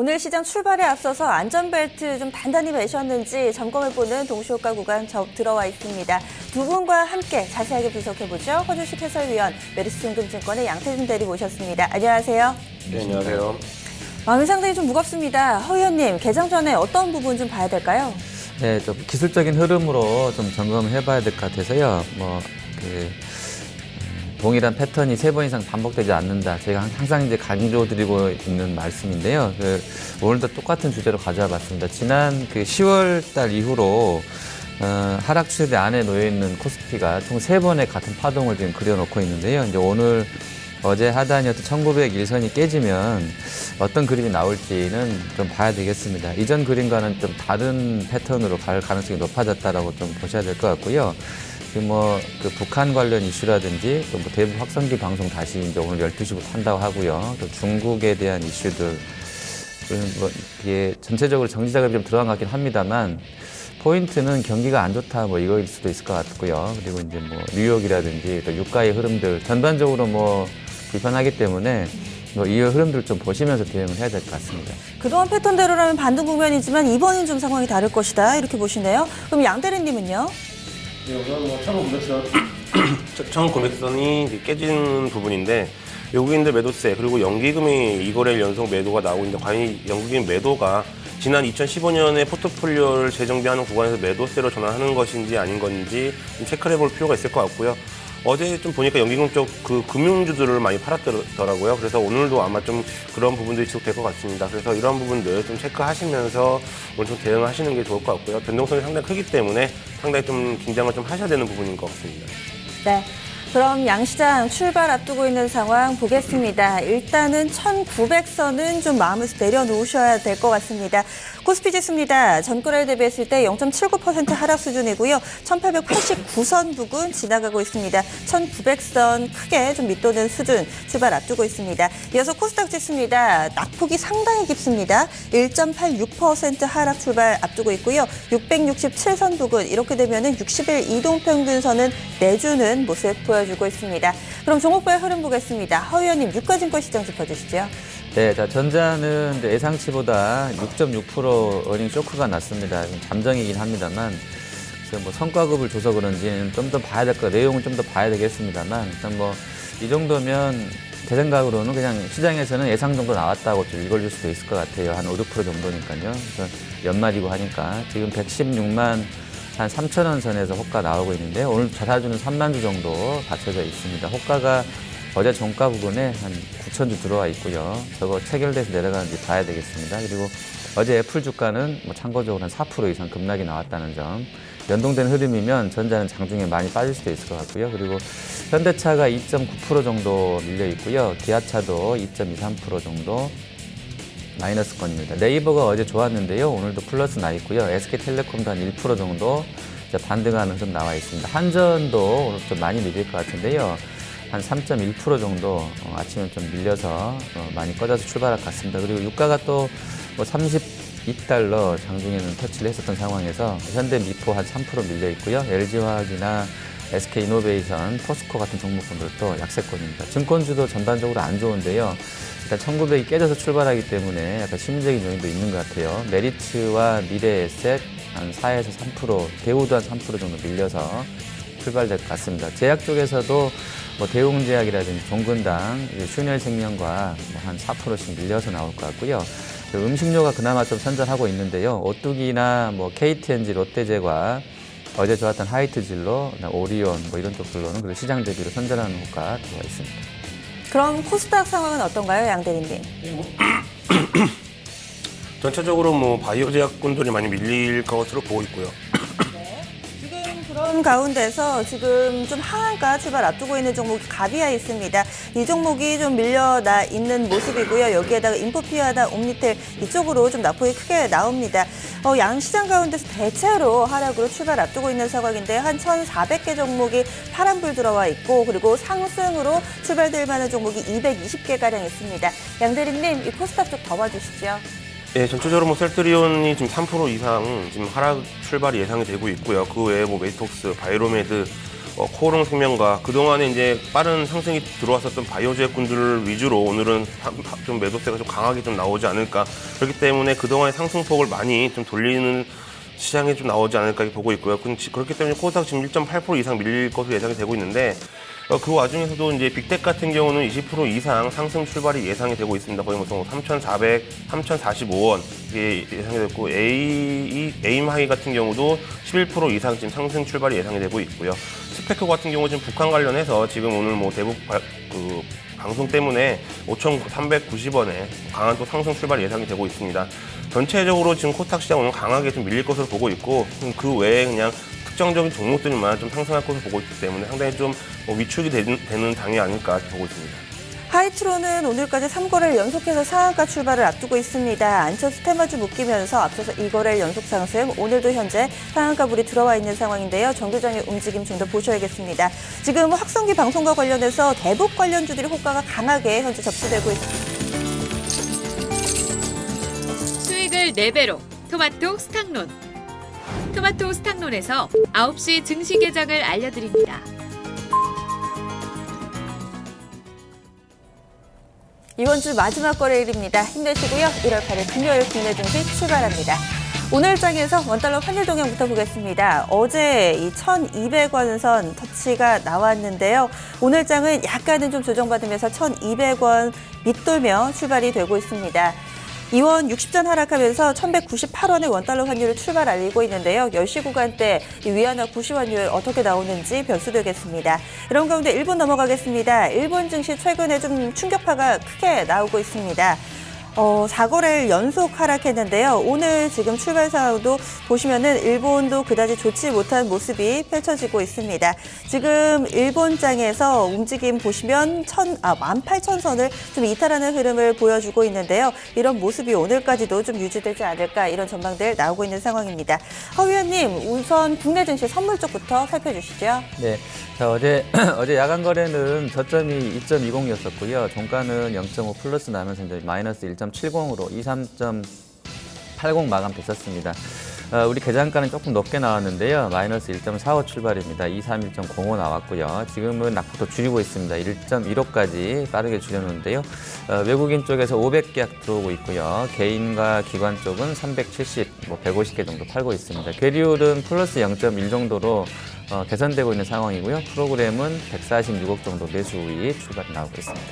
오늘 시장 출발에 앞서서 안전벨트 좀 단단히 매셨는지 점검해보는 동시효과 구간 들어와 있습니다. 두 분과 함께 자세하게 분석해보죠. 허주식 해설위원, 메리츠증권의 양태준 대리 모셨습니다. 안녕하세요. 네, 안녕하세요. 마음이 상당히 좀 무겁습니다. 허 의원님, 개장 전에 어떤 부분 좀 봐야 될까요? 네, 좀 기술적인 흐름으로 좀 점검해봐야 될 것 같아서요. 동일한 패턴이 3번 이상 반복되지 않는다. 제가 항상 이제 강조드리고 있는 말씀인데요. 오늘도 똑같은 주제로 가져와 봤습니다. 지난 10월 달 이후로 하락 추세대 안에 놓여 있는 코스피가 총 3번의 같은 파동을 지금 그려놓고 있는데요. 이제 오늘 어제 하단이었던 1901선이 깨지면 어떤 그림이 나올지는 좀 봐야 되겠습니다. 이전 그림과는 좀 다른 패턴으로 갈 가능성이 높아졌다라고 좀 보셔야 될 것 같고요. 그 북한 관련 이슈라든지 또 대북 확성기 방송 다시 이제 오늘 12시부터 한다고 하고요. 또 중국에 대한 이슈들 이게 전체적으로 정지 작업이 좀 들어간 것 같긴 합니다만 포인트는 경기가 안 좋다 이거일 수도 있을 것 같고요. 그리고 이제 뉴욕이라든지 또 유가의 흐름들 전반적으로 불편하기 때문에 이 흐름들 좀 보시면서 대응을 해야 될 것 같습니다. 그동안 패턴대로라면 반등 국면이지만 이번엔 좀 상황이 다를 것이다 이렇게 보시네요. 그럼 양 대리님은요? 네, 우선 1900선이 깨진 부분인데 외국인들 매도세 그리고 연기금이 2거래일 연속 매도가 나오고 있는데 과연 이 연기금 매도가 지난 2015년에 포트폴리오를 재정비하는 구간에서 매도세로 전환하는 것인지 아닌 건지 좀 체크를 해볼 필요가 있을 것 같고요. 어제 좀 보니까 연기금 쪽 금융주들을 많이 팔았더라고요. 그래서 오늘도 아마 좀 그런 부분들이 지속될 것 같습니다. 그래서 이런 부분들 좀 체크하시면서 오늘 좀 대응하시는 게 좋을 것 같고요. 변동성이 상당히 크기 때문에 상당히 좀 긴장을 좀 하셔야 되는 부분인 것 같습니다. 네. 그럼 양시장 출발 앞두고 있는 상황 보겠습니다. 일단은 1900선은 좀 마음에서 내려놓으셔야 될 것 같습니다. 코스피 지수입니다. 전거래일 대비했을 때 0.79% 하락 수준이고요. 1889선 부근 지나가고 있습니다. 1900선 크게 좀 밑도는 수준 출발 앞두고 있습니다. 이어서 코스닥 지수입니다. 낙폭이 상당히 깊습니다. 1.86% 하락 출발 앞두고 있고요. 667선 부근 이렇게 되면은 60일 이동평균선은 내주는 모습 보여주고 있습니다. 그럼 종목별 흐름 보겠습니다. 허 의원님, 유가증권 시장 짚어주시죠. 네, 예상치보다 6.6% 어닝 쇼크가 났습니다. 잠정이긴 합니다만, 그래서 성과급을 줘서 그런지는 좀 더 봐야 될 거, 내용은 좀 더 봐야 되겠습니다만, 일단 이 정도면 제 생각으로는 그냥 시장에서는 예상 정도 나왔다고 좀 읽어줄 수도 있을 것 같아요. 한 5, 6% 정도니까요. 그래서 연말이고 하니까 지금 116만 한 3,000원 선에서 호가 나오고 있는데 오늘 자사주는 3만 주 정도 받쳐져 있습니다. 호가가 어제 종가 부근에 한 9,000주 들어와 있고요. 저거 체결돼서 내려가는지 봐야 되겠습니다. 그리고 어제 애플 주가는 참고적으로 한 4% 이상 급락이 나왔다는 점. 연동된 흐름이면 전자는 장중에 많이 빠질 수도 있을 것 같고요. 그리고 현대차가 2.9% 정도 밀려 있고요. 기아차도 2.23% 정도 마이너스권입니다. 네이버가 어제 좋았는데요. 오늘도 플러스 나 있고요. SK텔레콤도 한 1% 정도 반등하는 흐름 나와 있습니다. 한전도 오늘 좀 많이 밀릴 것 같은데요. 한 3.1% 정도 아침에 좀 밀려서 많이 꺼져서 출발할 것 같습니다. 그리고 유가가 또 32달러 장중에는 터치를 했었던 상황에서 현대미포 한 3% 밀려 있고요. LG화학이나 SK이노베이션, 포스코 같은 종목군들도 약세권입니다. 증권주도 전반적으로 안 좋은데요. 일단 1900이 깨져서 출발하기 때문에 약간 심리적인 요인도 있는 것 같아요. 메리츠와 미래에셋 한 4에서 3%, 대우도 한 3% 정도 밀려서 출발될 것 같습니다. 제약 쪽에서도 대웅제약이라든지 종근당, 슈넬생명과 한 4%씩 밀려서 나올 것 같고요. 음식료가 그나마 좀 선전하고 있는데요. 오뚜기나 KTNG, 롯데제과, 어제 좋았던 하이트진로, 오리온 이런 쪽들로는 그리고 시장 대비로 선전하는 효과가 들어와 있습니다. 그럼 코스닥 상황은 어떤가요, 양 대리님? 전체적으로 바이오 제약군들이 많이 밀릴 것으로 보고 있고요. 그런 가운데서 지금 좀 하한가 출발 앞두고 있는 종목이 가비아 있습니다. 이 종목이 좀 밀려나 있는 모습이고요. 여기에다가 인포피아나 옴니텔 이쪽으로 좀 낙폭이 크게 나옵니다. 양시장 가운데서 대체로 하락으로 출발 앞두고 있는 상황인데 한 1,400개 종목이 파란불 들어와 있고 그리고 상승으로 출발될 만한 종목이 220개가량 있습니다. 양 대리님, 이 코스닥 쪽 더 봐주시죠. 예, 전체적으로 셀트리온이 지금 3% 이상 지금 하락 출발이 예상이 되고 있고요. 그 외에 메이톡스, 바이로메드, 코오롱 생명과 그동안에 이제 빠른 상승이 들어왔었던 바이오주액군들 위주로 오늘은 좀 매도세가 좀 강하게 좀 나오지 않을까. 그렇기 때문에 그동안의 상승폭을 많이 좀 돌리는 시장에 좀 나오지 않을까 보고 있고요. 그렇기 때문에 코스닥 지금 1.8% 이상 밀릴 것으로 예상이 되고 있는데 그 와중에서도 이제 빅텍 같은 경우는 20% 이상 상승 출발이 예상이 되고 있습니다. 거의 뭐 3,400, 3,045원 예상이 됐고 에임하이 같은 경우도 11% 이상 지금 상승 출발이 예상이 되고 있고요. 스페커 같은 경우 지금 북한 관련해서 지금 오늘 뭐 대북 방송 때문에 5,390원에 강한 또 상승 출발 예상이 되고 있습니다. 전체적으로 지금 코스닥 시장 오늘 강하게 좀 밀릴 것으로 보고 있고 그 외에 그냥 특정적인 종목들만 좀 상승할 것으로 보고 있기 때문에 상당히 좀 위축이 되는 당이 아닐까 보고 있습니다. 하이트로는 오늘까지 3거래를 연속해서 상한가 출발을 앞두고 있습니다. 안철수 테마주 묶이면서 앞서서 2거래일 연속 상승, 오늘도 현재 상한가 불이 들어와 있는 상황인데요. 정교장의 움직임 좀 더 보셔야겠습니다. 지금 확성기 방송과 관련해서 대북 관련주들이 호가가 강하게 현재 접수되고 있습니다. 수익을 4배로 토마토 스탁론. 토마토 스탁론에서 9시 증시 개장을 알려드립니다. 이번 주 마지막 거래일입니다. 힘내시고요. 1월 8일 금요일 국내 증시 출발합니다. 오늘 장에서 원달러 환율 동향부터 보겠습니다. 어제 이 1,200원 선 터치가 나왔는데요. 오늘 장은 약간은 좀 조정받으면서 1,200원 밑돌며 출발이 되고 있습니다. 2원 60전 하락하면서 1,198원의 원달러 환율을 출발 알리고 있는데요. 10시 구간대 위안화 90원율 어떻게 나오는지 변수되겠습니다. 이런 가운데 일본 넘어가겠습니다. 일본 증시 최근에 좀 충격파가 크게 나오고 있습니다. 4거래일 연속 하락했는데요. 오늘 지금 출발 상황도 보시면은 일본도 그다지 좋지 못한 모습이 펼쳐지고 있습니다. 지금 일본장에서 움직임 보시면 18,000선을 좀 이탈하는 흐름을 보여주고 있는데요. 이런 모습이 오늘까지도 좀 유지되지 않을까 이런 전망들 나오고 있는 상황입니다. 허 위원님, 우선 국내 증시 선물 쪽부터 살펴주시죠. 네. 자, 어제 야간 거래는 저점이 2.20이었었고요. 종가는 0.5 플러스 나면서 이제 마이너스 1.70으로 23.80 마감됐었습니다. 우리 계장가는 조금 높게 나왔는데요. 마이너스 1.45 출발입니다. 231.05 나왔고요. 지금은 낙폭도 줄이고 있습니다. 1.15까지 빠르게 줄여놓는데요. 외국인 쪽에서 500계약 들어오고 있고요. 개인과 기관 쪽은 370, 150개 정도 팔고 있습니다. 괴리율은 플러스 0.1 정도로 개선되고 있는 상황이고요. 프로그램은 146억 정도 매수 우위 출발이 나오고 있습니다.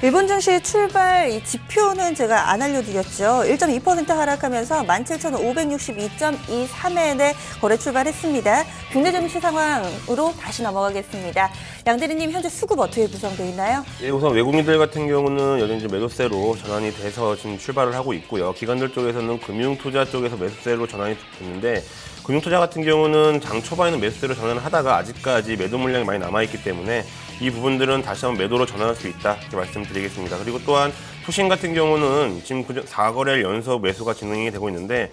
일본 증시 출발 이 지표는 제가 안 알려드렸죠. 1.2% 하락하면서 17,562.23엔에 거래 출발했습니다. 국내 증시 상황으로 다시 넘어가겠습니다. 양 대리님, 현재 수급 어떻게 구성되어 있나요? 예, 우선 외국인들 같은 경우는 여전히 이제 매도세로 전환이 돼서 지금 출발을 하고 있고요. 기관들 쪽에서는 금융투자 쪽에서 매수세로 전환이 됐는데 금융투자 같은 경우는 장 초반에는 매수세로 전환을 하다가 아직까지 매도 물량이 많이 남아있기 때문에 이 부분들은 다시 한번 매도로 전환할 수 있다 이렇게 말씀드리겠습니다. 그리고 또한 투신 같은 경우는 지금 4거래일 연속 매수가 진행이 되고 있는데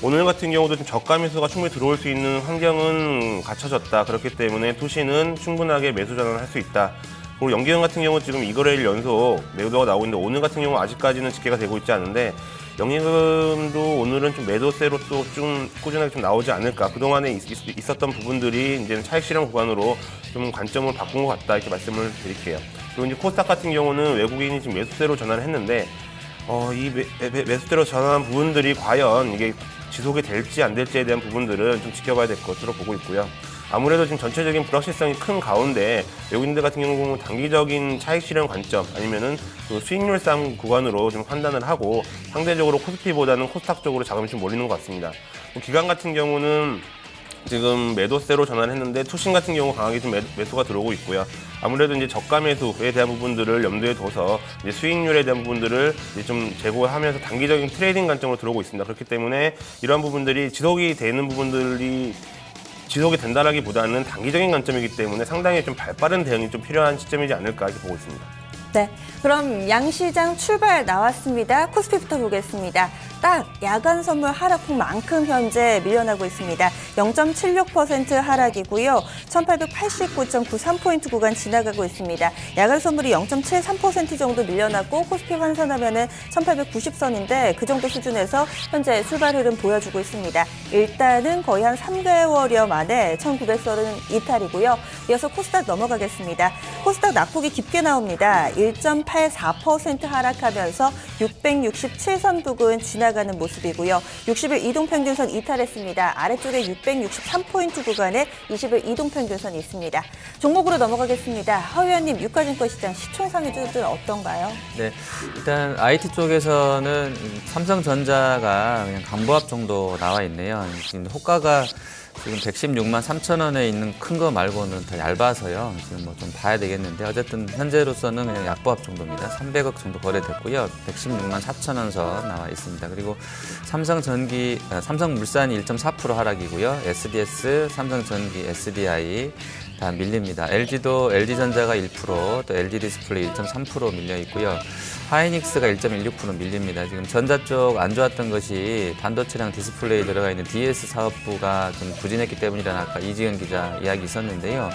오늘 같은 경우도 좀 저가 매수가 충분히 들어올 수 있는 환경은 갖춰졌다. 그렇기 때문에 투신은 충분하게 매수 전환을 할 수 있다. 그리고 연기금 같은 경우 지금 2거래일 연속 매도가 나오고 있는데 오늘 같은 경우 아직까지는 집계가 되고 있지 않은데 연기금도 오늘은 좀 매도세로 또 좀 꾸준하게 좀 나오지 않을까. 그동안에 있었던 부분들이 이제는 차익 실현 구간으로 좀 관점을 바꾼 것 같다 이렇게 말씀을 드릴게요. 그리고 이제 코스닥 같은 경우는 외국인이 지금 매수세로 전환을 했는데 이 매수세로 전환한 부분들이 과연 이게 지속이 될지 안 될지에 대한 부분들은 좀 지켜봐야 될 것으로 보고 있고요. 아무래도 지금 전체적인 불확실성이 큰 가운데 외국인들 같은 경우는 단기적인 차익 실현 관점 아니면은 그 수익률 싸움 구간으로 좀 판단을 하고 상대적으로 코스피보다는 코스닥 쪽으로 자금이 좀 몰리는 것 같습니다. 기관 같은 경우는 지금 매도세로 전환했는데 투신 같은 경우 강하게 좀 매수가 들어오고 있고요. 아무래도 이제 저가 매수에 대한 부분들을 염두에 둬서 이제 수익률에 대한 부분들을 이제 좀 제고하면서 단기적인 트레이딩 관점으로 들어오고 있습니다. 그렇기 때문에 이러한 부분들이 지속이 되는 부분들이 지속이 된다라기보다는 단기적인 관점이기 때문에 상당히 좀 발빠른 대응이 좀 필요한 시점이지 않을까 이렇게 보고 있습니다. 네, 그럼 양시장 출발 나왔습니다. 코스피부터 보겠습니다. 딱 야간 선물 하락폭만큼 현재 밀려나고 있습니다. 0.76% 하락이고요. 1889.93포인트 구간 지나가고 있습니다. 야간 선물이 0.73% 정도 밀려났고 코스피 환산하면은 1890선인데 그 정도 수준에서 현재 출발 흐름 보여주고 있습니다. 일단은 거의 한 3개월여 만에 1900선은 이탈이고요. 이어서 코스닥 넘어가겠습니다. 코스닥 낙폭이 깊게 나옵니다. 1.84% 하락하면서 667선 부근 지나가는 모습이고요. 60일 이동평균선 이탈했습니다. 아래쪽에 663포인트 구간에 20일 이동평균선이 있습니다. 종목으로 넘어가겠습니다. 하위원님, 유가증권 시장 시총상위주들 어떤가요? 네, 일단 IT 쪽에서는 삼성전자가 그냥 간보합 정도 나와 있네요. 지금 호가가 지금 116만 3천 원에 있는 큰 거 말고는 더 얇아서요. 지금 뭐 좀 봐야 되겠는데 어쨌든 현재로서는 그냥 약보합 정도입니다. 300억 정도 거래됐고요. 116만 4천 원 선 나와 있습니다. 그리고 삼성물산이 1.4% 하락이고요. SDS, 삼성전기, SDI 다 밀립니다. LG도 LG전자가 1%, 또 LG디스플레이 1.3% 밀려 있고요. 하이닉스가 1.16% 밀립니다. 지금 전자 쪽 안 좋았던 것이 반도체랑 디스플레이 들어가 있는 DS 사업부가 좀 부진했기 때문이라는 아까 이지은 기자 이야기 있었는데요.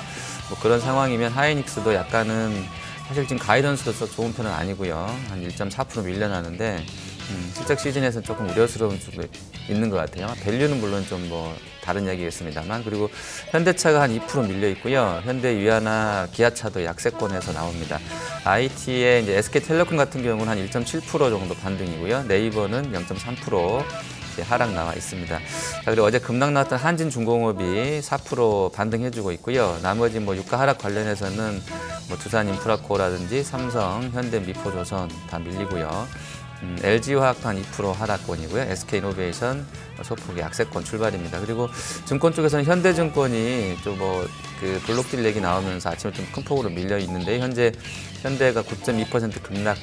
뭐 그런 상황이면 하이닉스도 약간은 사실 지금 가이던스도 썩 좋은 편은 아니고요. 한 1.4% 밀려나는데 실적 시즌에서는 조금 우려스러운 점도 있는 것 같아요. 밸류는 물론 좀 뭐 다른 이야기겠습니다만, 그리고 현대차가 한 2% 밀려 있고요. 현대 위아나 기아차도 약세권에서 나옵니다. IT의 이제 SK텔레콤 같은 경우는 한 1.7% 정도 반등이고요. 네이버는 0.3% 하락 나와 있습니다. 자, 그리고 어제 급락 나왔던 한진중공업이 4% 반등해주고 있고요. 나머지 뭐 유가 하락 관련해서는 뭐 두산인프라코라든지 삼성, 현대, 미포조선 다 밀리고요. LG화학도 한 2% 하락권이고요. SK이노베이션 소폭의 약세권 출발입니다. 그리고 증권 쪽에서는 현대증권이 좀 뭐 그 블록딜 얘기 나오면서 아침에 좀 큰 폭으로 밀려 있는데 현재 현대가 9.2% 급락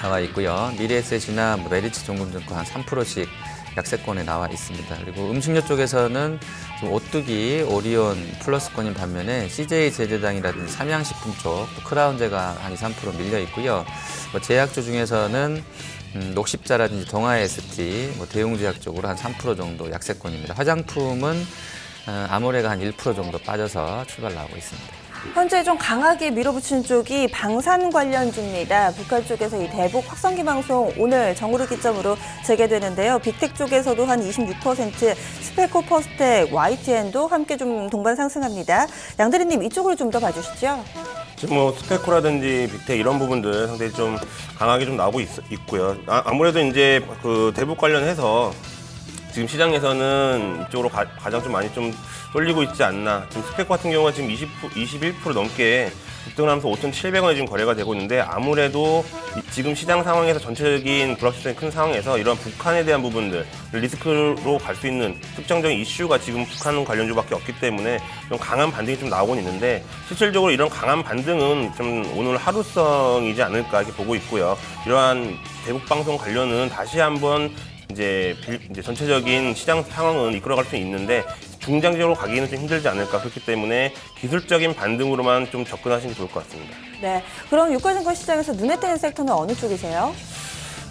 나와 있고요. 미래에셋이나 뭐 메리츠 종금증권 한 3%씩 약세권에 나와 있습니다. 그리고 음식료 쪽에서는 좀 오뚜기, 오리온 플러스권인 반면에 CJ 제재당이라든지 삼양식품 쪽, 또 크라운제가 한 2, 3% 밀려 있고요. 뭐 제약주 중에서는 녹십자라든지 동아ST, 뭐 대웅제약 쪽으로 한 3% 정도 약세권입니다. 화장품은 아모레가 한 1% 정도 빠져서 출발 나오고 있습니다. 현재 좀 강하게 밀어붙이는 쪽이 방산 관련주입니다. 북한 쪽에서 이 대북 확성기 방송 오늘 정오를 기점으로 재개되는데요. 빅텍 쪽에서도 한 26%, 스페코, 퍼스텍, YTN도 함께 좀 동반 상승합니다. 양대리님, 이쪽으로 좀 더 봐주시죠. 지금 뭐 스페코라든지 빅텍 이런 부분들 상당히 좀 강하게 좀 나오고 있고요. 아무래도 이제 그 대북 관련해서 지금 시장에서는 이쪽으로 가장 좀 많이 좀 쏠리고 있지 않나. 지금 스페코 같은 경우가 지금 21% 넘게 급등을 하면서 5,700원에 지금 거래가 되고 있는데, 아무래도 지금 시장 상황에서 전체적인 불확실성이 큰 상황에서 이런 북한에 대한 부분들, 리스크로 갈 수 있는 특정적인 이슈가 지금 북한 관련주밖에 없기 때문에 좀 강한 반등이 좀 나오곤 있는데, 실질적으로 이런 강한 반등은 좀 오늘 하루성이지 않을까 이렇게 보고 있고요. 이러한 대북 방송 관련은 다시 한번 이제 전체적인 시장 상황은 이끌어갈 수 있는데 중장기적으로 가기는 좀 힘들지 않을까. 그렇기 때문에 기술적인 반등으로만 좀 접근하시는 게 좋을 것 같습니다. 네, 그럼 유가증권 시장에서 눈에 띄는 섹터는 어느 쪽이세요?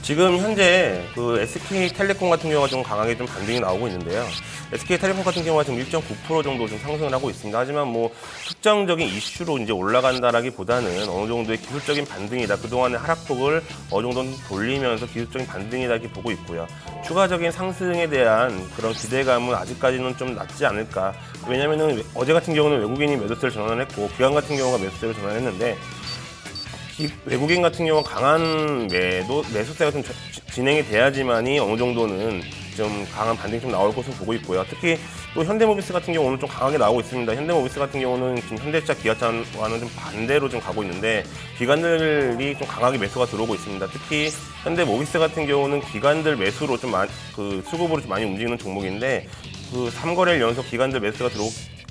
지금 현재 그 SK텔레콤 같은 경우가 좀 강하게 좀 반등이 나오고 있는데요. SK텔레콤 같은 경우가 지금 1.9% 정도 좀 상승을 하고 있습니다. 하지만 뭐 특정적인 이슈로 이제 올라간다라기보다는 어느 정도의 기술적인 반등이다. 그동안의 하락폭을 어느 정도는 돌리면서 기술적인 반등이다 이렇게 보고 있고요. 추가적인 상승에 대한 그런 기대감은 아직까지는 좀 낮지 않을까. 왜냐면은 어제 같은 경우는 외국인이 매도세를 전환을 했고 기관 같은 경우가 매수세를 전환을 했는데, 외국인 같은 경우는 강한 매수세가 좀 진행이 돼야지만이 어느 정도는 좀 강한 반등이 좀 나올 것으로 보고 있고요. 특히 또 현대모비스 같은 경우 오늘 좀 강하게 나오고 있습니다. 현대모비스 같은 경우는 지금 현대차, 기아차와는 좀 반대로 좀 가고 있는데 기관들이 좀 강하게 매수가 들어오고 있습니다. 특히 현대모비스 같은 경우는 기관들 매수로 좀 수급으로 좀 많이 움직이는 종목인데 그 3거래일 연속 기관들 매수가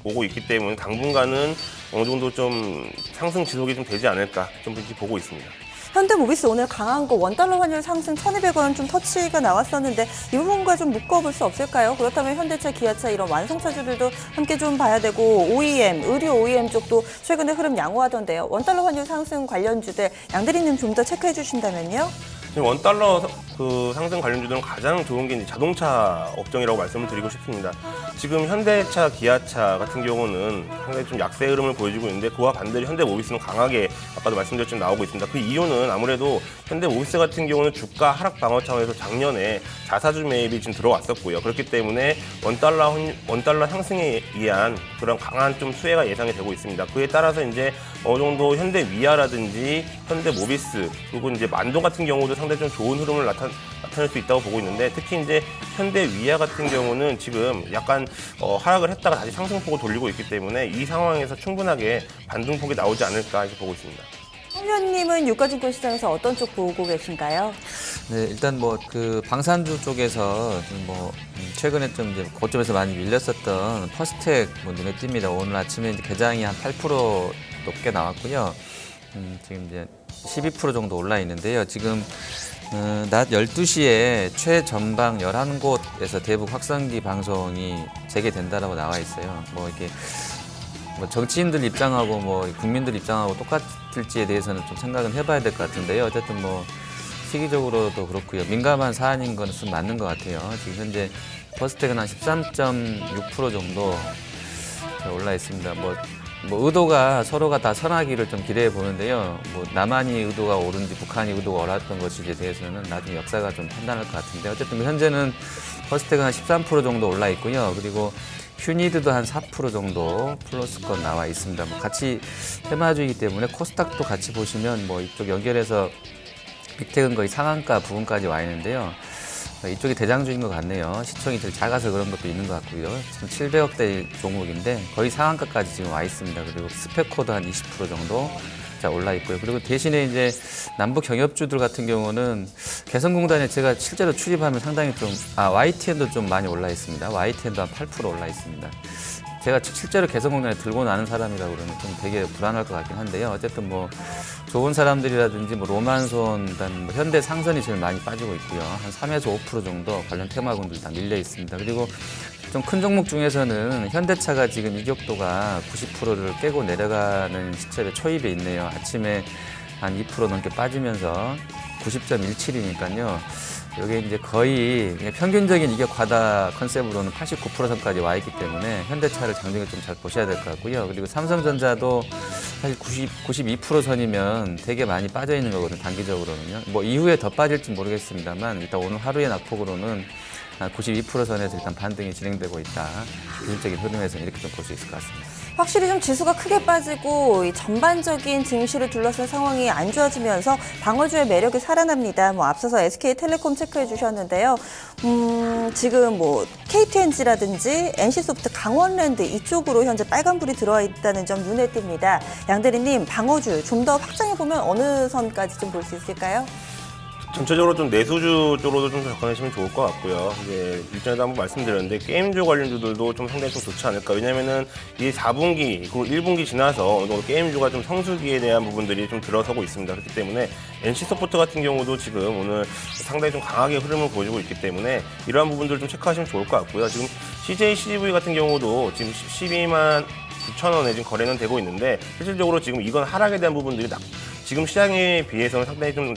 보고 있기 때문에 당분간은 어느 정도 좀 상승 지속이 좀 되지 않을까 좀 이렇게 보고 있습니다. 현대모비스 오늘 강한 거 원달러 환율 상승 1,200원 좀 터치가 나왔었는데 이 부분과 좀 묶어볼 수 없을까요? 그렇다면 현대차, 기아차 이런 완성차주들도 함께 좀 봐야 되고 OEM, 의류 OEM 쪽도 최근에 흐름 양호하던데요. 원달러 환율 상승 관련주들 양대리님 좀 더 체크해 주신다면요. 지금 원달러 그 상승 관련주들은 가장 좋은 게 이제 자동차 업종이라고 말씀을 드리고 싶습니다. 지금 현대차, 기아차 같은 경우는 상당히 좀 약세 흐름을 보여주고 있는데 그와 반대로 현대모비스는 강하게 아까도 말씀드렸지만 나오고 있습니다. 그 이유는 아무래도 현대모비스 같은 경우는 주가 하락 방어 차원에서 작년에 자사주 매입이 지금 들어왔었고요. 그렇기 때문에 원달러 상승에 의한 그런 강한 좀 수혜가 예상이 되고 있습니다. 그에 따라서 이제 어느 정도 현대위아라든지 현대모비스 그리고 이제 만도 같은 경우도 상당히 좀 좋은 흐름을 나타낼 수 있다고 보고 있는데 특히 이제 현대위아 같은 경우는 지금 약간 하락을 했다가 다시 상승폭을 돌리고 있기 때문에 이 상황에서 충분하게 반등폭이 나오지 않을까 이렇게 보고 있습니다. 홍 의원님은 유가증권 시장에서 어떤 쪽 보고 계신가요? 네, 일단 뭐 그 방산주 쪽에서 최근에 좀 이제 고점에서 많이 밀렸었던 퍼스텍 눈에 띕니다. 오늘 아침에 이제 개장이 한 8% 높게 나왔고요. 지금 이제 12% 정도 올라 있는데요. 지금 낮 12시에 최전방 11곳에서 대북 확성기 방송이 재개된다라고 나와 있어요. 뭐 이렇게 정치인들 입장하고 국민들 입장하고 똑같을지에 대해서는 좀 생각은 해봐야 될 것 같은데요. 어쨌든 시기적으로도 그렇고요. 민감한 사안인 것은 맞는 것 같아요. 지금 현재 퍼스텍은 한 13.6% 정도 올라 있습니다. 의도가 서로가 다 선하기를 좀 기대해 보는데요. 남한이 의도가 옳은지 북한이 의도가 옳았던 것인지에 대해서는 나중에 역사가 좀 판단할 것 같은데 어쨌든 현재는 퍼스텍은 한 13% 정도 올라 있고요. 그리고 휴니드도 한 4% 정도 플러스권 나와 있습니다. 같이 테마주이기 때문에 코스닥도 같이 보시면 이쪽 연결해서 빅텍은 거의 상한가 부분까지 와 있는데요. 이쪽이 대장주인 것 같네요. 시총이 제일 작아서 그런 것도 있는 것 같고요. 지금 700억대 종목인데 거의 상한가까지 지금 와 있습니다. 그리고 스펙코도 한 20% 정도 올라 있고요. 그리고 대신에 이제 남북 경협주들 같은 경우는 개성공단에 제가 실제로 출입하면 상당히 YTN도 좀 많이 올라 있습니다. YTN도 한 8% 올라 있습니다. 제가 실제로 개성공단에 들고 나는 사람이라 그러면 좀 되게 불안할 것 같긴 한데요. 어쨌든 좋은 사람들이라든지 로만손, 현대상선이 제일 많이 빠지고 있고요. 한 3에서 5% 정도 관련 테마군들 다 밀려 있습니다. 그리고 좀 큰 종목 중에서는 현대차가 지금 이격도가 90%를 깨고 내려가는 시점에 초입에 있네요. 아침에 한 2% 넘게 빠지면서 90.17이니까요. 여기 이제 거의 평균적인 이격 과다 컨셉으로는 89% 선까지 와 있기 때문에 현대차를 장중에 좀 잘 보셔야 될 것 같고요. 그리고 삼성전자도 사실 92% 선이면 되게 많이 빠져 있는 거거든요. 단기적으로는요. 이후에 더 빠질지 모르겠습니다만 일단 오늘 하루의 낙폭으로는 92% 선에서 일단 반등이 진행되고 있다. 기술적인 흐름에서는 이렇게 좀 볼 수 있을 것 같습니다. 확실히 좀 지수가 크게 빠지고 이 전반적인 증시를 둘러싼 상황이 안 좋아지면서 방어주의 매력이 살아납니다. 앞서서 SK텔레콤 체크해 주셨는데요. 지금 KTNG라든지 NC소프트, 강원랜드 이쪽으로 현재 빨간불이 들어와 있다는 점 눈에 띕니다. 양대리님, 방어주 좀 더 확장해 보면 어느 선까지 좀 볼 수 있을까요? 전체적으로 좀 내수주 쪽으로도 좀 접근하시면 좋을 것 같고요. 이제 일전에도 한번 말씀드렸는데 게임주 관련주들도 좀 상당히 좀 좋지 않을까. 왜냐면은 이 4분기 그리고 1분기 지나서 어느 정도 게임주가 좀 성수기에 대한 부분들이 좀 들어서고 있습니다. 그렇기 때문에 NC소프트 같은 경우도 지금 오늘 상당히 좀 강하게 흐름을 보여주고 있기 때문에 이러한 부분들을 좀 체크하시면 좋을 것 같고요. 지금 CJ/CGV 같은 경우도 지금 12만 9,000원에 지금 거래는 되고 있는데 실질적으로 지금 이건 하락에 대한 부분들이 지금 시장에 비해서는 상당히 좀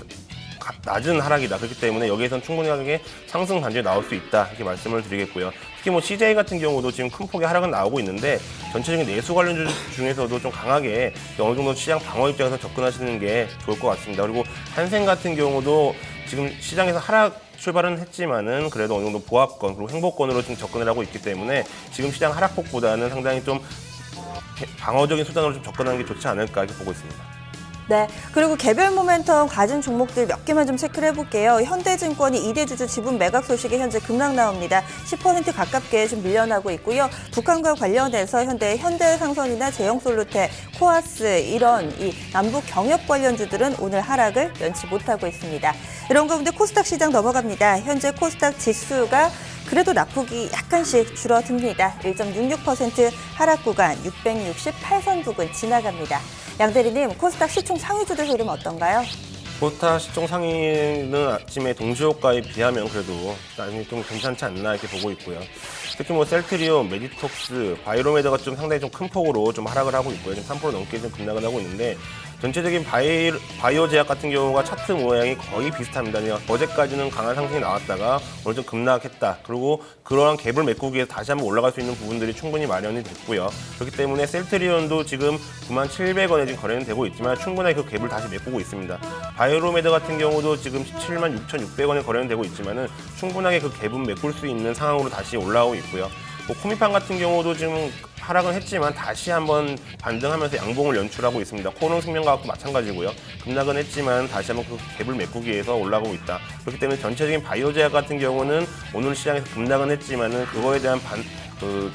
낮은 하락이다. 그렇기 때문에 여기에서는 충분하게 상승 단계에 나올 수 있다. 이렇게 말씀을 드리겠고요. 특히 CJ 같은 경우도 지금 큰 폭의 하락은 나오고 있는데 전체적인 내수 관련주 중에서도 좀 강하게 어느 정도 시장 방어 입장에서 접근하시는 게 좋을 것 같습니다. 그리고 한생 같은 경우도 지금 시장에서 하락 출발은 했지만은 그래도 어느 정도 보합권 그리고 행보권으로 좀 접근을 하고 있기 때문에 지금 시장 하락폭보다는 상당히 좀 방어적인 수단으로 좀 접근하는 게 좋지 않을까 이렇게 보고 있습니다. 네, 그리고 개별 모멘텀 가진 종목들 몇 개만 좀 체크를 해볼게요. 현대증권이 2대 주주 지분 매각 소식이 현재 급락 나옵니다. 10% 가깝게 좀 밀려나고 있고요. 북한과 관련해서 현대상선이나 제형솔루테, 코아스 이런 이 남북 경협 관련주들은 오늘 하락을 면치 못하고 있습니다. 이런 가운데 코스닥 시장 넘어갑니다. 현재 코스닥 지수가 그래도 낙폭이 약간씩 줄어듭니다. 1.66% 하락 구간 668선 부근 지나갑니다. 양대리님, 코스닥 시총 상위주들 흐름 어떤가요? 코스닥 시총 상위는 아침에 동시호가에 비하면 그래도 나중에 좀 괜찮지 않나 이렇게 보고 있고요. 특히 뭐 셀트리온, 메디톡스, 바이로메드가 좀 상당히 좀 큰 폭으로 좀 하락을 하고 있고요. 지금 3% 넘게 좀 급락을 하고 있는데 전체적인 바이오 제약 같은 경우가 차트 모양이 거의 비슷합니다. 어제까지는 강한 상승이 나왔다가 오늘 좀 급락했다. 그리고 그러한 갭을 메꾸기 위해서 다시 한번 올라갈 수 있는 부분들이 충분히 마련이 됐고요. 그렇기 때문에 셀트리온도 지금 97,700원에 지금 거래는 되고 있지만 충분하게 그 갭을 다시 메꾸고 있습니다. 바이오로메드 같은 경우도 지금 176,600원에 거래는 되고 있지만은 충분하게 그 갭은 메꿀 수 있는 상황으로 다시 올라오고 있고요. 뭐 코미판 같은 경우도 지금 하락은 했지만 다시 한번 반등하면서 양봉을 연출하고 있습니다. 코롱생명과학도 마찬가지고요. 급락은 했지만 다시 한번 그 갭을 메꾸기 위해서 올라가고 있다. 그렇기 때문에 전체적인 바이오제약 같은 경우는 오늘 시장에서 급락은 했지만은 그거에 대한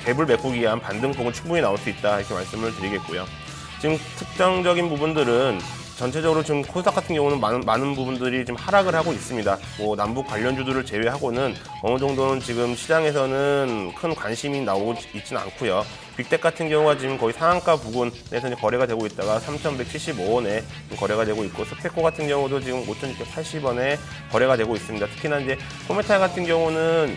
갭을 메꾸기 위한 반등폭은 충분히 나올 수 있다. 이렇게 말씀을 드리겠고요. 지금 특정적인 부분들은 전체적으로 지금 코스닥 같은 경우는 많은 부분들이 지금 하락을 하고 있습니다. 뭐 남북 관련주들을 제외하고는 어느 정도는 지금 시장에서는 큰 관심이 나오고 있지는 않고요. 빅텍 같은 경우가 지금 거의 상한가 부근에서 거래가 되고 있다가 3,175원에 거래가 되고 있고, 스페코 같은 경우도 지금 5,680원에 거래가 되고 있습니다. 특히나 이제 포메탈 같은 경우는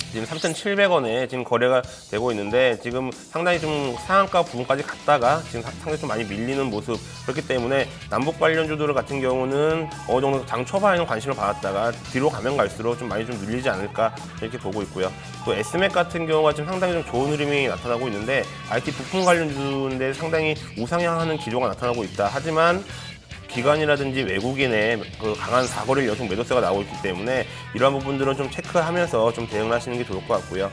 지금 3,700원에 지금 거래가 되고 있는데 지금 상당히 좀 상한가 부분까지 갔다가 지금 상당히 좀 많이 밀리는 모습. 그렇기 때문에 남북 관련주들 같은 경우는 어느 정도 장 초반에는 관심을 받았다가 뒤로 가면 갈수록 좀 많이 좀 밀리지 않을까 이렇게 보고 있고요. 또 S맥 같은 경우가 지금 상당히 좀 좋은 흐름이 나타나고 있는데 IT 부품 관련주인데 상당히 우상향하는 기조가 나타나고 있다. 하지만 기관이라든지 외국인의 그 강한 4거래일 연속 매도세가 나오고 있기 때문에 이러한 부분들은 좀 체크하면서 좀 대응을 하시는 게 좋을 것 같고요.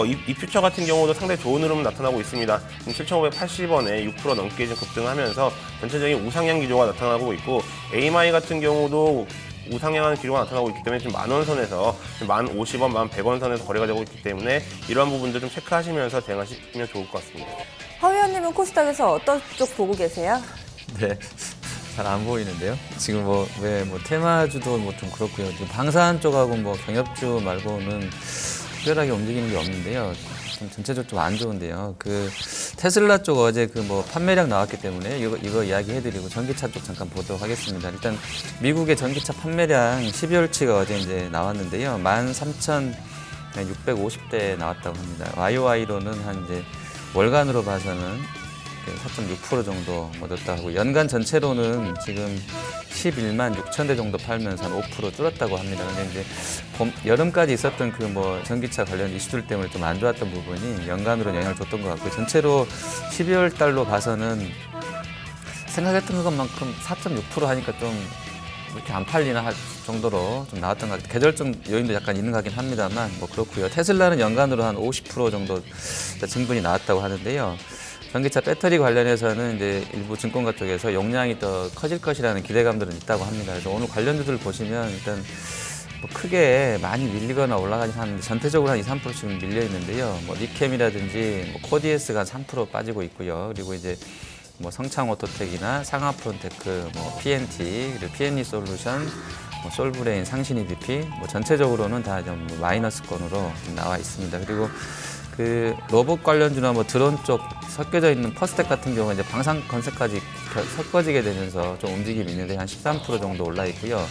이 퓨처 같은 경우도 상당히 좋은 흐름 나타나고 있습니다. 지금 7,580원에 6% 넘게 좀 급등하면서 전체적인 우상향 기조가 나타나고 있고, AMI 같은 경우도 우상향하는 기조가 나타나고 있기 때문에 지금 만원 선에서 1,050원, 1,100원 선에서 거래가 되고 있기 때문에 이러한 부분들 좀 체크하시면서 대응하시면 좋을 것 같습니다. 허 의원님은 코스닥에서 어떤 쪽 보고 계세요? 네. 잘 안 보이는데요. 지금 뭐 테마주도 뭐 좀 그렇고요. 지금 방산 쪽하고 뭐 경협주 말고는 특별하게 움직이는 게 없는데요. 좀 전체적으로 좀 안 좋은데요. 그 테슬라 쪽 어제 그 뭐 판매량 나왔기 때문에 이거 이야기해드리고 전기차 쪽 잠깐 보도록 하겠습니다. 일단 미국의 전기차 판매량 12월치가 어제 이제 나왔는데요. 13,650대 나왔다고 합니다. YOY로는 한 이제 월간으로 봐서는 4.6% 정도 늘었다고 하고, 연간 전체로는 지금 11만 6천 대 정도 팔면서 한 5% 줄었다고 합니다. 근데 이제 여름까지 있었던 그 뭐 전기차 관련 이슈들 때문에 좀 안 좋았던 부분이 연간으로 영향을 줬던 것 같고, 전체로 12월 달로 봐서는 생각했던 것만큼 4.6% 하니까 좀 이렇게 안 팔리나 할 정도로 좀 나왔던 것 같아요. 계절적 요인도 약간 있는 것 같긴 합니다만 뭐 그렇고요. 테슬라는 연간으로 한 50% 정도 증분이 나왔다고 하는데요. 전기차 배터리 관련해서는 이제 일부 증권가 쪽에서 용량이 더 커질 것이라는 기대감들은 있다고 합니다. 그래서 오늘 관련주들 보시면 일단 뭐 크게 많이 밀리거나 올라가긴 하는데 전체적으로 한 2, 3%씩 밀려 있는데요. 뭐 니캠이라든지 뭐 코디에스가 3% 빠지고 있고요. 그리고 이제 뭐 성창오토텍이나 상하프론테크, 뭐 PNT, 그리고 PNE 솔루션, 뭐 솔브레인, 상신 EDP, 뭐 전체적으로는 다 좀 마이너스권으로 나와 있습니다. 그리고 그 로봇 관련주나 뭐 드론 쪽 섞여져 있는 퍼스텍 같은 경우는 이제 방산 건설까지 섞어지게 되면서 좀 움직임이 있는데 한 13% 정도 올라 있고요.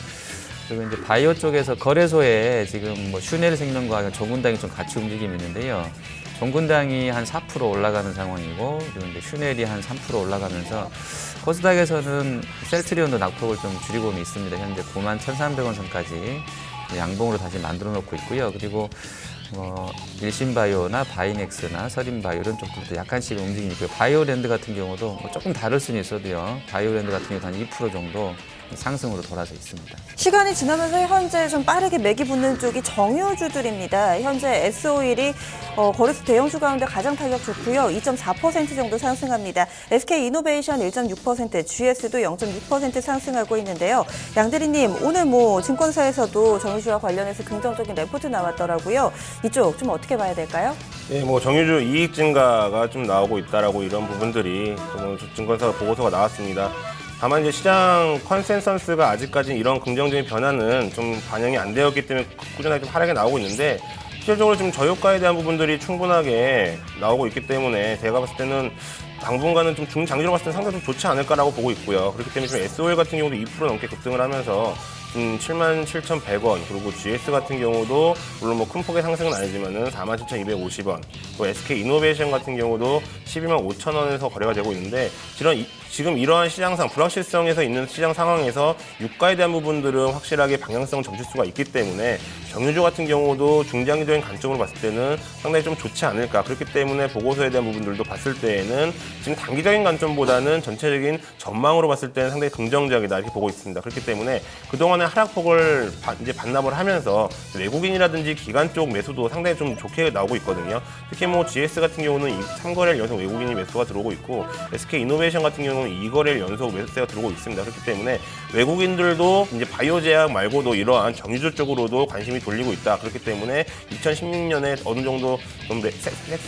그리고 이제 바이오 쪽에서 거래소에 지금 뭐 슈넬 생명과학, 종군당이 좀 같이 움직임이 있는데요. 종군당이 한 4% 올라가는 상황이고, 그리고 이제 슈넬이 한 3% 올라가면서 코스닥에서는 셀트리온도 낙폭을 좀 줄이고 있습니다. 현재 91,300원 선까지 양봉으로 다시 만들어 놓고 있고요. 그리고 일신바이오나 바이넥스나 서린바이오 이런 쪽들도 약간씩 움직임이 있고요. 바이오랜드 같은 경우도 뭐 조금 다를 수는 있어도요. 바이오랜드 같은 경우도 한 2% 정도 상승으로 돌아서 있습니다. 시간이 지나면서 현재 좀 빠르게 맥이 붙는 쪽이 정유주들입니다. 현재 S-오일이 거래소 대형주 가운데 가장 타격 좋고요. 2.4% 정도 상승합니다. SK이노베이션 1.6%, GS도 0.6% 상승하고 있는데요. 양대리님, 오늘 뭐 증권사에서도 정유주와 관련해서 긍정적인 레포트 나왔더라고요. 이쪽 좀 어떻게 봐야 될까요? 네, 뭐 정유주 이익 증가가 좀 나오고 있다라고 이런 부분들이 좀 증권사 보고서가 나왔습니다. 다만 이제 시장 컨센서스가 아직까지 이런 긍정적인 변화는 좀 반영이 안 되었기 때문에 꾸준하게 좀 하락이 나오고 있는데, 실질적으로 지금 저유가에 대한 부분들이 충분하게 나오고 있기 때문에 제가 봤을 때는 당분간은 좀 중장기로 봤을 때는 상당히 좀 좋지 않을까라고 보고 있고요. 그렇기 때문에 지금 SOL 같은 경우도 2% 넘게 급등을 하면서 77,100원, 그리고 GS 같은 경우도 물론 뭐 큰 폭의 상승은 아니지만은 47,250원, 또 SK 이노베이션 같은 경우도 125,000원에서 거래가 되고 있는데 지금 이러한 시장상 불확실성에서 있는 시장 상황에서 유가에 대한 부분들은 확실하게 방향성 점칠 수가 있기 때문에 정유주 같은 경우도 중장기적인 관점으로 봤을 때는 상당히 좀 좋지 않을까. 그렇기 때문에 보고서에 대한 부분들도 봤을 때에는 지금 단기적인 관점보다는 전체적인 전망으로 봤을 때는 상당히 긍정적이다 이렇게 보고 있습니다. 그렇기 때문에 그동안의 하락폭을 이제 반납을 하면서 외국인이라든지 기관 쪽 매수도 상당히 좀 좋게 나오고 있거든요. 특히 뭐 GS 같은 경우는 3거래일 연속 외국인이 매수가 들어오고 있고 SK 이노베이션 같은 경우는 2거래일 연속 매수세가 들어오고 있습니다. 그렇기 때문에 외국인들도 이제 바이오 제약 말고도 이러한 정유주 쪽으로도 관심이 돌리고 있다. 그렇기 때문에 2016년에 어느 정도 좀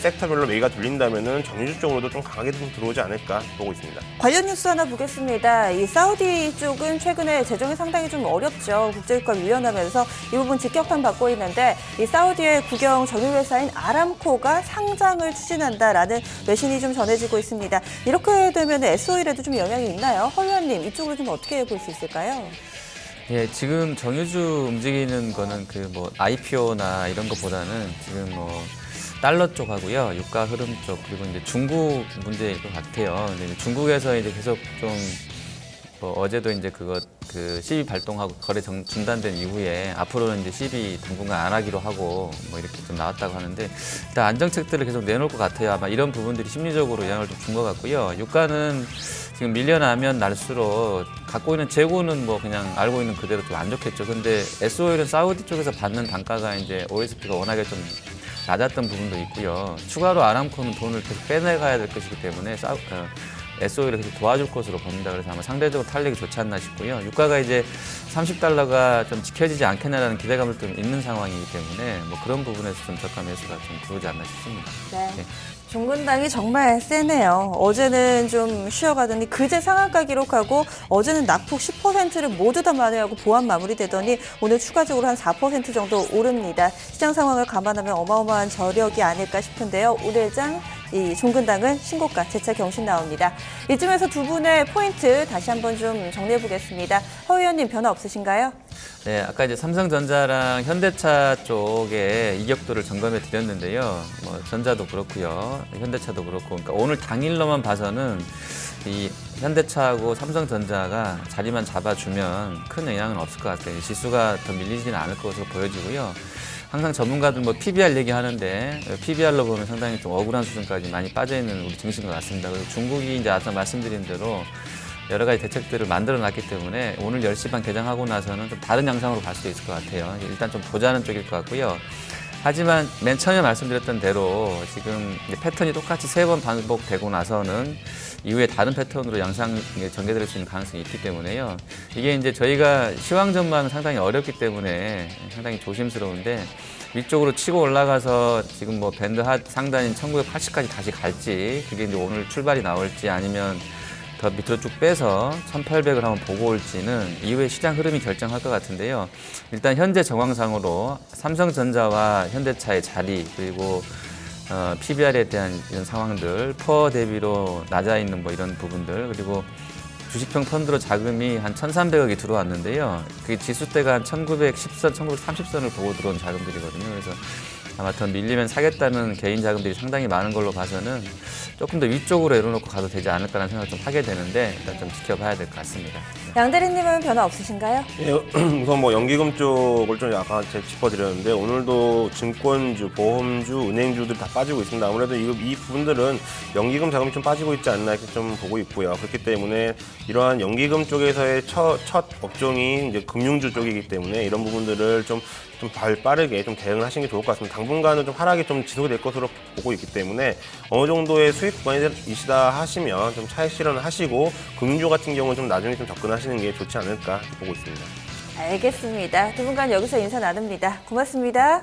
섹터별로 매기가 돌린다면은 정유주 쪽으로도 좀 강하게 좀 들어오지 않을까 보고 있습니다. 관련 뉴스 하나 보겠습니다. 이 사우디 쪽은 최근에 재정이 상당히 좀 어렵죠. 국제유가 유연하면서 이 부분 직격탄 받고 있는데 이 사우디의 국영 정유회사인 아람코가 상장을 추진한다라는 외신이 좀 전해지고 있습니다. 이렇게 되면 SO일에도 좀 영향이 있나요? 허 의원님, 이쪽으로 좀 어떻게 볼 수 있을까요? 예, 지금 정유주 움직이는 거는 그 뭐 IPO나 이런 것보다는 지금 뭐 달러 쪽하고요, 유가 흐름 쪽, 그리고 이제 중국 문제일 것 같아요. 근데 이제 중국에서 이제 계속 좀 뭐 어제도 이제 그 시비 발동하고 거래 중단된 이후에 앞으로는 이제 시비 당분간 안 하기로 하고 뭐 이렇게 좀 나왔다고 하는데 일단 안정책들을 계속 내놓을 것 같아요. 아마 이런 부분들이 심리적으로 영향을 좀 준 것 같고요. 유가는 지금 밀려나면 날수록 갖고 있는 재고는 뭐 그냥 알고 있는 그대로 좀 안 좋겠죠. 근데 SO일은 사우디 쪽에서 받는 단가가 이제 OSP가 워낙에 좀 낮았던 부분도 있고요. 추가로 아람코는 돈을 계속 빼내가야 될 것이기 때문에 SO일을 계속 도와줄 것으로 봅니다. 그래서 아마 상대적으로 탄력이 좋지 않나 싶고요. 유가가 이제 30달러가 좀 지켜지지 않겠냐라는 기대감을 좀 있는 상황이기 때문에 뭐 그런 부분에서 좀 저가 매수가 좀 들어오지 않나 싶습니다. 네. 네. 종근당이 정말 세네요. 어제는 좀 쉬어가더니 그제 상한가 기록하고 어제는 낙폭 10%를 모두 다 만회하고 보합 마무리되더니 오늘 추가적으로 한 4% 정도 오릅니다. 시장 상황을 감안하면 어마어마한 저력이 아닐까 싶은데요. 오늘 장 이 종근당은 신고가 재차 경신 나옵니다. 이쯤에서 두 분의 포인트 다시 한번 좀 정리해 보겠습니다. 허 의원님 변화 없으신가요? 네, 아까 이제 삼성전자랑 현대차 쪽에 이격도를 점검해 드렸는데요. 뭐 전자도 그렇고요, 현대차도 그렇고, 그러니까 오늘 당일로만 봐서는 이 현대차하고 삼성전자가 자리만 잡아주면 큰 영향은 없을 것 같아요. 지수가 더 밀리지는 않을 것으로 보여지고요. 항상 전문가들 뭐 PBR 얘기하는데 PBR로 보면 상당히 좀 억울한 수준까지 많이 빠져 있는 우리 증시인 것 같습니다. 그리고 중국이 이제 아까 말씀드린 대로 여러 가지 대책들을 만들어 놨기 때문에 오늘 10시 반 개장하고 나서는 좀 다른 양상으로 갈 수도 있을 것 같아요. 일단 좀 보자는 쪽일 것 같고요. 하지만 맨 처음에 말씀드렸던 대로 지금 패턴이 똑같이 3번 반복되고 나서는 이후에 다른 패턴으로 양상이 전개될 수 있는 가능성이 있기 때문에요. 이게 이제 저희가 시황 전망은 상당히 어렵기 때문에 상당히 조심스러운데 위쪽으로 치고 올라가서 지금 뭐 밴드 상단인 1980까지 다시 갈지, 그게 이제 오늘 출발이 나올지 아니면 더 밑으로 쭉 빼서 1800을 한번 보고 올지는 이후에 시장 흐름이 결정할 것 같은데요. 일단 현재 정황상으로 삼성전자와 현대차의 자리, 그리고 PBR에 대한 이런 상황들, 퍼 대비로 낮아 있는 뭐 이런 부분들, 그리고 주식형 펀드로 자금이 한 1,300억이 들어왔는데요. 그게 지수대가 한 1910선, 1930선을 보고 들어온 자금들이거든요. 그래서 아마 더 밀리면 사겠다는 개인 자금들이 상당히 많은 걸로 봐서는 조금 더 위쪽으로 내려놓고 가도 되지 않을까라는 생각을 좀 하게 되는데 일단 좀 지켜봐야 될 것 같습니다. 양 대리님은 변화 없으신가요? 예, 우선 뭐 연기금 쪽을 좀 약간 제가 짚어드렸는데 오늘도 증권주, 보험주, 은행주들 다 빠지고 있습니다. 아무래도 이 부분들은 연기금 자금이 좀 빠지고 있지 않나 이렇게 좀 보고 있고요. 그렇기 때문에 이러한 연기금 쪽에서의 첫 업종이 이제 금융주 쪽이기 때문에 이런 부분들을 좀 빠르게 좀 대응을 하시는 게 좋을 것 같습니다. 당분간은 좀 하락이 좀 지속이 될 것으로 보고 있기 때문에 어느 정도의 수익 구간이시다 하시면 좀 차익 실현을 하시고 금융주 같은 경우는 좀 나중에 좀 접근하시는 게 좋지 않을까 보고 있습니다. 알겠습니다. 두 분간 여기서 인사 나눕니다. 고맙습니다.